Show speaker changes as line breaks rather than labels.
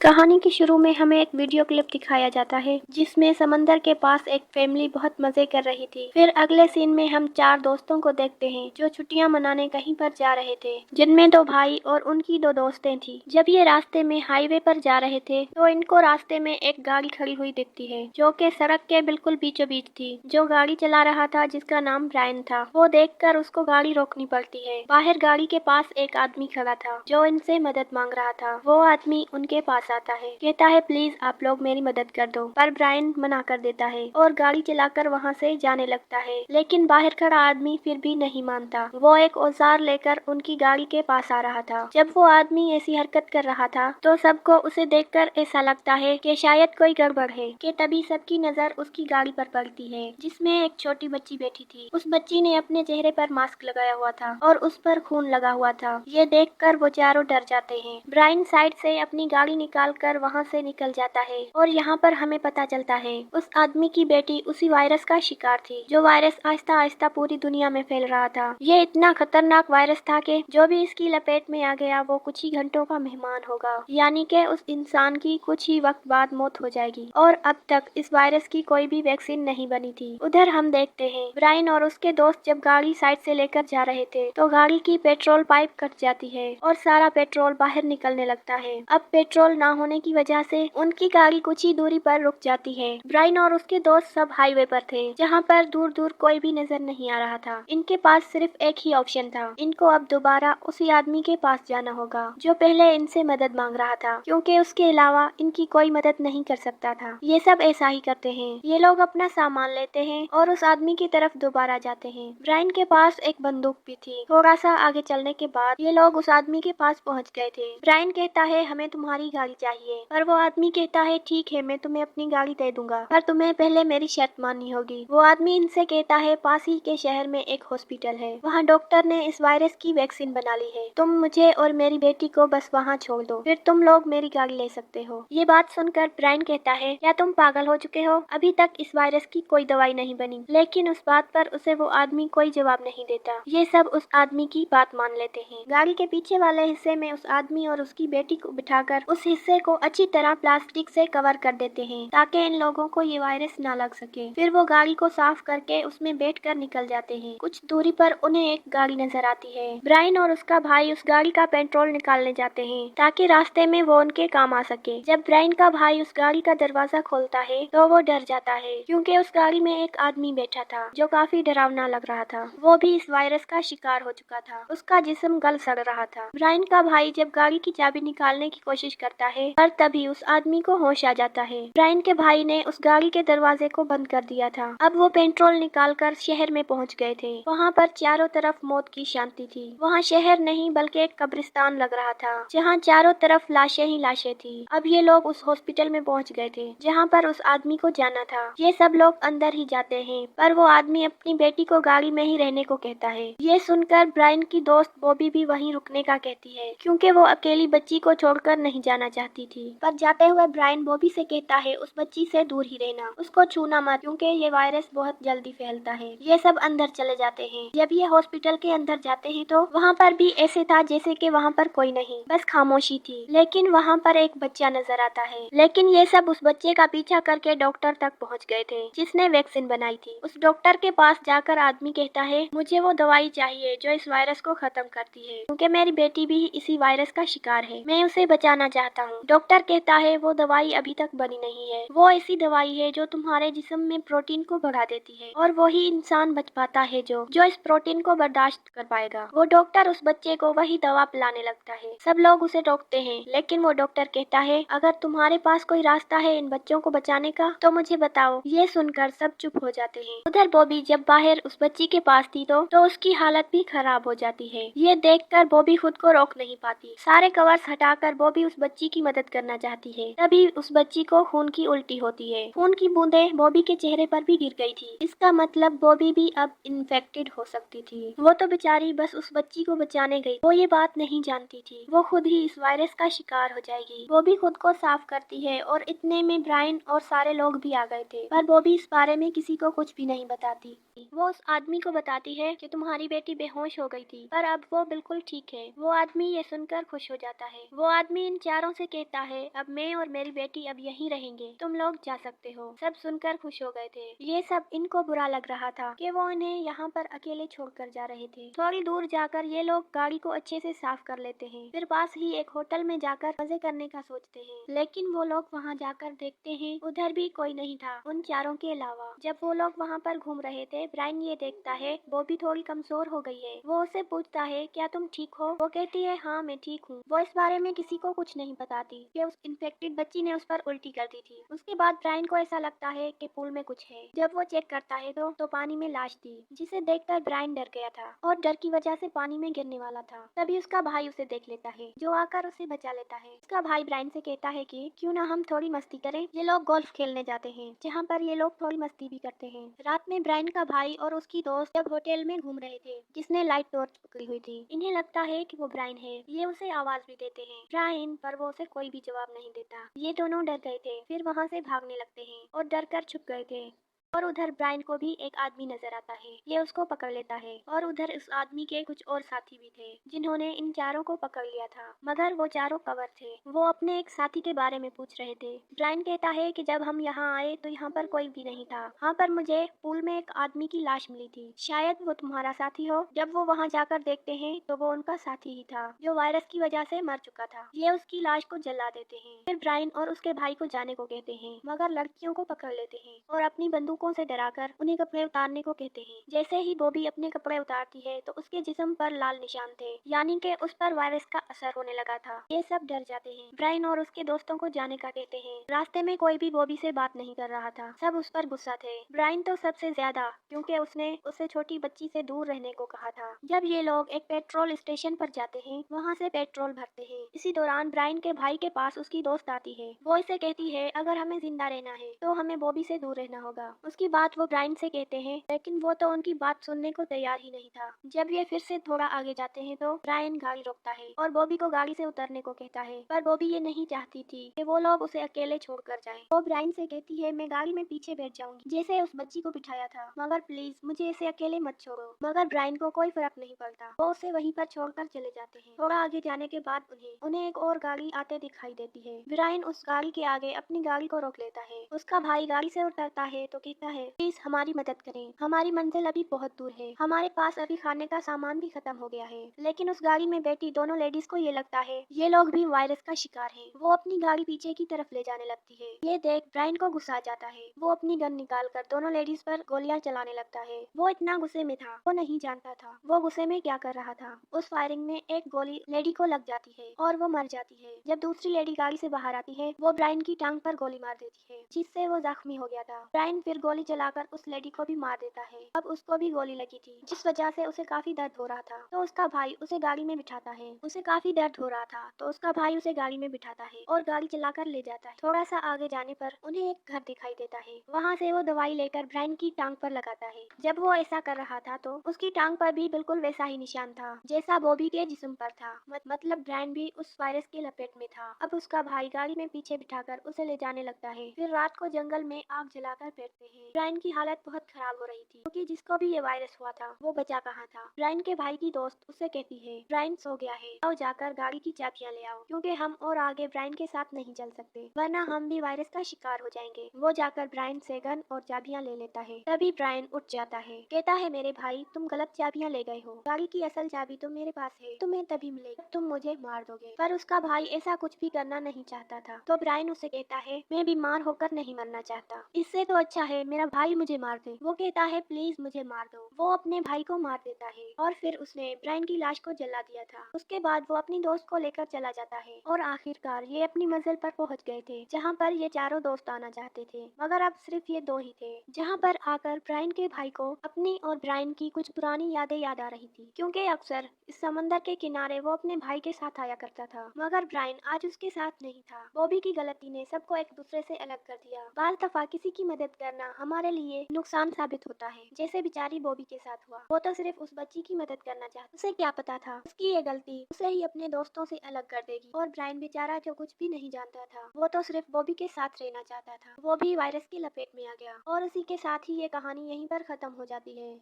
कहानी के शुरू में हमें एक वीडियो क्लिप दिखाया जाता है जिसमें समंदर के पास एक फैमिली बहुत मजे कर रही थी। फिर अगले सीन में हम 4 दोस्तों को देखते हैं जो छुट्टियां मनाने कहीं पर जा रहे थे, जिनमें 2 भाई और उनकी 2 दोस्तें थी। जब ये रास्ते में हाईवे पर जा रहे थे तो इनको रास्ते में एक गाड़ी खड़ी हुई दिखती है जो कि सड़क के बिल्कुल बीचों बीच थी। जो गाड़ी चला रहा था जिसका नाम ब्रायन था, वो देखकर उसको गाड़ी रोकनी पड़ती है। बाहर गाड़ी के पास एक आदमी खड़ा था जो इनसे मदद मांग रहा था। वो आदमी उनके पास आता है, कहता है प्लीज आप लोग मेरी मदद कर दो, पर ब्रायन मना कर देता है और गाड़ी चलाकर वहाँ से जाने लगता है। लेकिन बाहर खड़ा आदमी फिर भी नहीं मानता। वो एक औजार लेकर उनकी गाड़ी के पास आ रहा था। जब वो आदमी ऐसी हरकत कर रहा था तो सबको उसे देखकर ऐसा लगता है कि शायद कोई गड़बड़ है कि तभी सबकी नजर उसकी गाड़ी पर पड़ती है जिसमें एक छोटी बच्ची बैठी थी। उस बच्ची ने अपने चेहरे पर मास्क लगाया हुआ था और उस पर खून लगा हुआ था। ये देखकर वो चारों डर जाते हैं। ब्रायन साइड से अपनी गाड़ी निकाल कर वहाँ से निकल जाता है और यहाँ पर हमें पता चलता है उस आदमी की बेटी उसी वायरस का शिकार थी। जो वायरस आहिस्ता आहिस्ता पूरी दुनिया में फैल रहा था। ये इतना खतरनाक वायरस था कि जो भी इसकी लपेट में आ गया वो कुछ ही घंटों का मेहमान होगा, यानी कि उस इंसान की कुछ ही वक्त बाद मौत हो जाएगी। और अब तक इस वायरस की कोई भी वैक्सीन नहीं बनी थी। उधर हम देखते हैं ब्रायन और उसके दोस्त जब गाड़ी साइड से लेकर जा रहे थे तो गाड़ी की पेट्रोल पाइप कट जाती है और सारा पेट्रोल बाहर निकलने लगता है। अब पेट्रोल ना होने की वजह से उनकी गाड़ी कुछ ही दूरी पर रुक जाती है। ब्रायन और उसके दोस्त सब हाईवे पर थे जहाँ पर दूर दूर कोई भी नजर नहीं आ रहा था। इनके पास सिर्फ एक ही ऑप्शन था, इनको अब दोबारा उसी आदमी के पास जाना होगा जो पहले इनसे मदद मांग रहा था, क्योंकि उसके अलावा इनकी कोई मदद नहीं कर सकता था। ये सब ऐसा ही करते हैं। ये लोग अपना सामान लेते हैं और उस आदमी की तरफ दोबारा जाते हैं। ब्रायन के पास एक बंदूक भी थी। थोड़ा सा आगे चलने के बाद ये लोग उस आदमी के पास पहुँच गए थे। ब्रायन कहता है हमें तुम्हारी गाड़ी चाहिए, पर वो आदमी कहता है ठीक है मैं तुम्हें अपनी गाड़ी दे दूंगा, पर तुम्हें पहले मेरी शर्त माननी होगी। वो आदमी इनसे कहता है पास ही के शहर में एक हॉस्पिटल है, वहाँ डॉक्टर ने इस वायरस की वैक्सीन बना ली है। तुम मुझे और मेरी बेटी को बस वहाँ छोड़ दो, फिर तुम लोग मेरी गाड़ी ले सकते हो। ये बात सुनकर ब्रायन कहता है क्या तुम पागल हो चुके हो, अभी तक इस वायरस की कोई दवाई नहीं बनी। लेकिन उस बात पर उसे वो आदमी कोई जवाब नहीं देता। ये सब उस आदमी की बात मान लेते हैं। गाड़ी के पीछे वाले हिस्से में उस आदमी और उसकी बेटी को बिठाकर उस हिस्से को अच्छी तरह प्लास्टिक से कवर कर देते हैं ताकि इन लोगों को ये वायरस ना लग सके। फिर वो गाड़ी को साफ करके उसमें बैठकर निकल जाते हैं। कुछ दूरी पर उन्हें एक गाड़ी नजर आती है। ब्रायन और उसका भाई उस गाड़ी का पेट्रोल निकालने जाते हैं ताकि रास्ते में वो उनके काम आ सके। जब ब्रायन का भाई उस गाड़ी का दरवाजा खोलता है तो वो डर जाता है क्योंकि उस गाड़ी में एक आदमी बैठा था जो काफी डरावना लग रहा था। वो भी इस वायरस का शिकार हो चुका था। उसका जिस्म गल सड़ रहा था। ब्रायन का भाई जब गाड़ी की चाबी निकालने की कोशिश करता है पर तभी उस आदमी को होश आ जाता है। ब्रायन के भाई ने उस गाड़ी के दरवाजे को बंद कर दिया था। अब वो पेट्रोल निकालकर शहर में पहुंच गए थे। वहाँ पर चारों तरफ मौत की शांति थी। वहाँ शहर नहीं बल्कि एक कब्रिस्तान लग रहा था जहाँ चारों तरफ लाशें ही लाशें थी। अब ये लोग उस हॉस्पिटल में पहुंच गए थे जहाँ पर उस आदमी को जाना था। ये सब लोग अंदर ही जाते हैं पर वो आदमी अपनी बेटी को गाड़ी में ही रहने को कहता है। ये सुनकर ब्रायन की दोस्त बॉबी भी वहीं रुकने का कहती है क्योंकि वो अकेली बच्ची को छोड़कर नहीं जाना चाहती थी। पर जाते हुए ब्रायन बॉबी से कहता है उस बच्ची से दूर ही रहना, उसको छूना मत क्योंकि ये वायरस बहुत जल्दी फैलता है। ये सब अंदर चले जाते हैं। जब ये हॉस्पिटल के अंदर जाते हैं तो वहाँ पर भी ऐसे था जैसे कि वहाँ पर कोई नहीं, बस खामोशी थी। लेकिन वहाँ पर एक बच्चा नजर आता है। लेकिन ये सब उस बच्चे का पीछा करके डॉक्टर तक पहुँच गए थे जिसने वैक्सीन बनाई थी। उस डॉक्टर के पास जाकर आदमी कहता है मुझे वो दवाई चाहिए जो इस वायरस को खत्म करती है क्योंकि मेरी बेटी भी इसी वायरस का शिकार है, मैं उसे बचाना चाहता हूँ। डॉक्टर कहता है वो दवाई अभी तक बनी नहीं है, वो ऐसी दवाई है जो तुम्हारे जिस्म में प्रोटीन को बढ़ा देती है और वही इंसान बच पाता है जो इस प्रोटीन को बर्दाश्त कर पाएगा। वो डॉक्टर उस बच्चे को वही दवा पिलाने लगता है। सब लोग उसे रोकते हैं लेकिन वो डॉक्टर कहता है अगर तुम्हारे पास कोई रास्ता है इन बच्चों को बचाने का तो मुझे बताओ। ये सुनकर सब चुप हो जाते हैं। उधर बॉबी जब बाहर उस बच्ची के पास थी तो उसकी हालत भी खराब हो जाती है। ये देखकर बॉबी खुद को रोक नहीं पाती। सारे कवर्स हटाकर बॉबी उस बच्ची की मदद करना चाहती है। तभी उस बच्ची को खून की उल्टी होती है। खून की बूंदें बॉबी के चेहरे पर भी गिर गई थी। इसका मतलब बॉबी भी अब इन्फेक्टेड हो सकती थी। वो तो बेचारी बस उस बच्ची को बचाने गई, वो ये बात नहीं जानती थी वो खुद ही इस वायरस का शिकार हो जाएगी। बॉबी खुद को साफ करती है और इतने में ब्रायन और सारे लोग भी आ गए थे, पर बॉबी इस बारे में किसी को कुछ भी नहीं बताती। वो उस आदमी को बताती है कि तुम्हारी बेटी बेहोश हो गई थी पर अब वो बिल्कुल ठीक है। वो आदमी ये सुनकर खुश हो जाता है। वो आदमी इन चारों से कहता है अब मैं और मेरी बेटी अब यहीं रहेंगे, तुम लोग जा सकते हो। सब सुनकर खुश हो गए थे। ये सब इनको बुरा लग रहा था कि वो इन्हें यहाँ पर अकेले छोड़कर जा रहे थे। थोड़ी दूर जाकर ये लोग गाड़ी को अच्छे से साफ कर लेते हैं। फिर पास ही एक होटल में जाकर मजे करने का सोचते हैं, लेकिन वो लोग वहाँ जाकर देखते हैं उधर भी कोई नहीं था उन चारों के अलावा। जब वो लोग वहाँ पर घूम रहे थे, ब्रायन ये देखता है बॉबी थोड़ी कमजोर हो गई है। वो उससे पूछता है क्या तुम ठीक हो? वो कहती है हाँ मैं ठीक हूँ। वो इस बारे में किसी को कुछ नहीं बताती कि उस इन्फेक्टेड बच्ची ने उस पर उल्टी कर दी थी। उसके बाद ब्रायन को ऐसा लगता है कि पूल में कुछ है। जब वो चेक करता है तो पानी में लाश थी, जिसे देखकर ब्रायन डर गया था और डर की वजह से पानी में गिरने वाला था। तभी उसका भाई उसे देख लेता है, जो आकर उसे बचा लेता है। उसका भाई ब्रायन से कहता है कि क्यों ना हम थोड़ी मस्ती करें। ये लोग गोल्फ खेलने जाते हैं, जहाँ पर ये लोग थोड़ी मस्ती भी करते हैं। रात में ब्रायन का भाई और उसकी दोस्त जब होटल में घूम रहे थे, जिसने लाइट टॉर्च पकड़ी हुई थी, इन्हें लगता है कि वो ब्रायन है। ये उसे आवाज भी देते हैं ब्रायन, पर वो उसे कोई भी जवाब नहीं देता। ये दोनों डर गए थे, फिर वहाँ से भागने लगते हैं और डर कर छुप गए थे। और उधर ब्रायन को भी एक आदमी नजर आता है। ये उसको पकड़ लेता है और उधर उस आदमी के कुछ और साथी भी थे, जिन्होंने इन चारों को पकड़ लिया था, मगर वो चारों कवर थे। वो अपने एक साथी के बारे में पूछ रहे थे। ब्रायन कहता है कि जब हम यहाँ आए तो यहाँ पर कोई भी नहीं था। हाँ, पर मुझे पूल में एक आदमी की लाश मिली थी, शायद वो तुम्हारा साथी हो। जब वो वहाँ जाकर देखते हैं तो वो उनका साथी ही था, जो वायरस की वजह से मर चुका था। ये उसकी लाश को जला देते हैं। फिर ब्रायन और उसके भाई को जाने को कहते हैं, मगर लड़कियों को पकड़ लेते हैं और अपनी बंदूकों से डराकर उन्हें कपड़े उतारने को कहते हैं। जैसे ही बॉबी अपने कपड़े उतारती है तो उसके जिस्म पर लाल निशान थे, यानी कि उस पर वायरस का असर होने लगा था। ये सब डर जाते हैं। ब्रायन और उसके दोस्तों को जाने का कहते हैं। रास्ते में कोई भी बॉबी से बात नहीं कर रहा था, सब उस पर गुस्सा थे। ब्रायन तो सबसे ज्यादा, क्योंकि उसने उसे छोटी बच्ची से दूर रहने को कहा था। जब ये लोग एक पेट्रोल स्टेशन पर जाते हैं, वहाँ से पेट्रोल भरते हैं। इसी दौरान ब्रायन के भाई के पास उसकी दोस्त आती है। वो इसे कहती है अगर हमें जिंदा रहना है तो हमें बॉबी से दूर रहना होगा। उसकी बात वो ब्रायन से कहते हैं, लेकिन वो तो उनकी बात सुनने को तैयार ही नहीं था। जब ये फिर से थोड़ा आगे जाते हैं तो ब्रायन गाड़ी रोकता है और बॉबी को गाड़ी से उतरने को कहता है, पर बॉबी ये नहीं चाहती थी कि वो लोग उसे अकेले छोड़कर जाएं। वो ब्रायन से कहती है मैं गाड़ी में पीछे बैठ जाऊंगी, जैसे उस बच्ची को बिठाया था, मगर प्लीज मुझे इसे अकेले मत छोड़ो। मगर ब्रायन को कोई फर्क नहीं पड़ता, वो उसे वहीं पर छोड़कर चले जाते हैं। थोड़ा आगे जाने के बाद उन्हें एक और गाड़ी आते दिखाई देती है। ब्रायन उस गाड़ी के आगे अपनी गाड़ी को रोक लेता है। उसका भाई गाड़ी से उतरता है तो कहता है प्लीज हमारी मदद करें, हमारी मंजिल अभी बहुत दूर है, हमारे पास अभी खाने का सामान भी खत्म हो गया है। लेकिन उस गाड़ी में बैठी दोनों लेडीज को ये लगता है ये लोग भी वायरस का शिकार हैं। वो अपनी गाड़ी पीछे की तरफ ले जाने लगती है। ये देख ब्रायन को गुस्सा आ जाता है। वो अपनी गन निकाल कर दोनों लेडीज पर गोलियां चलाने लगता है। वो इतना गुस्से में था, वो नहीं जानता था वो गुस्से में क्या कर रहा था। उस फायरिंग में एक गोली लेडी को लग जाती है और वो मर जाती है। जब दूसरी लेडी गाड़ी से बाहर आती है, वो ब्रायन की टांग पर गोली मार देती है, जिससे वो जख्मी हो गया था। ब्रायन फिर गोली चलाकर उस लेडी को भी मार देता है। अब उसको भी गोली लगी थी, जिस वजह से उसे काफी दर्द हो रहा था। तो उसका भाई उसे गाड़ी में बिठाता है। उसे काफी दर्द हो रहा था तो उसका भाई उसे गाड़ी में बिठाता है और गाड़ी चलाकर ले जाता है। थोड़ा सा आगे जाने पर उन्हें एक घर दिखाई देता है। वहाँ से वो दवाई लेकर ब्रायन की टांग पर लगाता है। जब वो ऐसा कर रहा था तो उसकी टांग पर भी बिल्कुल वैसा ही निशान था जैसा बॉबी के जिस्म पर था। मतलब ब्रायन भी उस वायरस के लपेट में था। अब उसका भाई गाड़ी में पीछे बिठाकर उसे ले जाने लगता है। फिर रात को जंगल में आग जलाकर बैठते हैं। ब्रायन की हालत बहुत खराब हो रही थी, क्योंकि जिसको भी ये वायरस हुआ था वो बचा कहाँ था। ब्रायन के भाई की दोस्त उससे कहती है ब्रायन सो गया है, आओ जाकर गाड़ी की चाबियां ले आओ, क्योंकि हम और आगे ब्रायन के साथ नहीं चल सकते, वरना हम भी वायरस का शिकार हो जाएंगे। वो जाकर ब्रायन से गन और चाबियां ले लेता है। तभी ब्रायन उठ जाता है, कहता है मेरे भाई तुम गलत चाबियां ले गए हो, गाड़ी की असल चाबी तो मेरे पास है, तुम्हें तभी मिलेगी तुम मुझे मार दोगे। पर उसका भाई ऐसा कुछ भी करना नहीं चाहता था। तो ब्रायन उसे कहता है मैं बीमार होकर नहीं मरना चाहता, इससे तो अच्छा है मेरा भाई मुझे मार दे। वो कहता है प्लीज मुझे मार दो। वो अपने भाई को मार देता है और फिर उसने ब्रायन की लाश को जला दिया था। उसके बाद वो अपनी दोस्त को लेकर चला जाता है और आखिरकार ये अपनी मंजिल पर पहुंच गए थे, जहाँ पर ये चारों दोस्त आना चाहते थे, मगर अब सिर्फ ये दो ही थे। जहाँ पर आकर ब्रायन के भाई को अपनी और ब्रायन की कुछ पुरानी यादें याद आ रही थी, क्योंकि अक्सर इस समंदर के किनारे वो अपने भाई के साथ आया करता था, मगर ब्रायन आज उसके साथ नहीं था। बॉबी की गलती ने सबको एक दूसरे से अलग कर दिया। बाल दफा किसी की मदद करना हमारे लिए नुकसान साबित होता है, जैसे बेचारी बॉबी के साथ हुआ। वो तो सिर्फ उस बच्ची की मदद करना चाहता, उसे क्या पता था उसकी ये गलती उसे ही अपने दोस्तों से अलग कर देगी। और ब्रायन बेचारा जो कुछ भी नहीं जानता था, वो तो सिर्फ बॉबी के साथ रहना चाहता था। वो भी वायरस की लपेट में आ गया और उसी के साथ ही ये कहानी यहीं पर खत्म हो जाती है।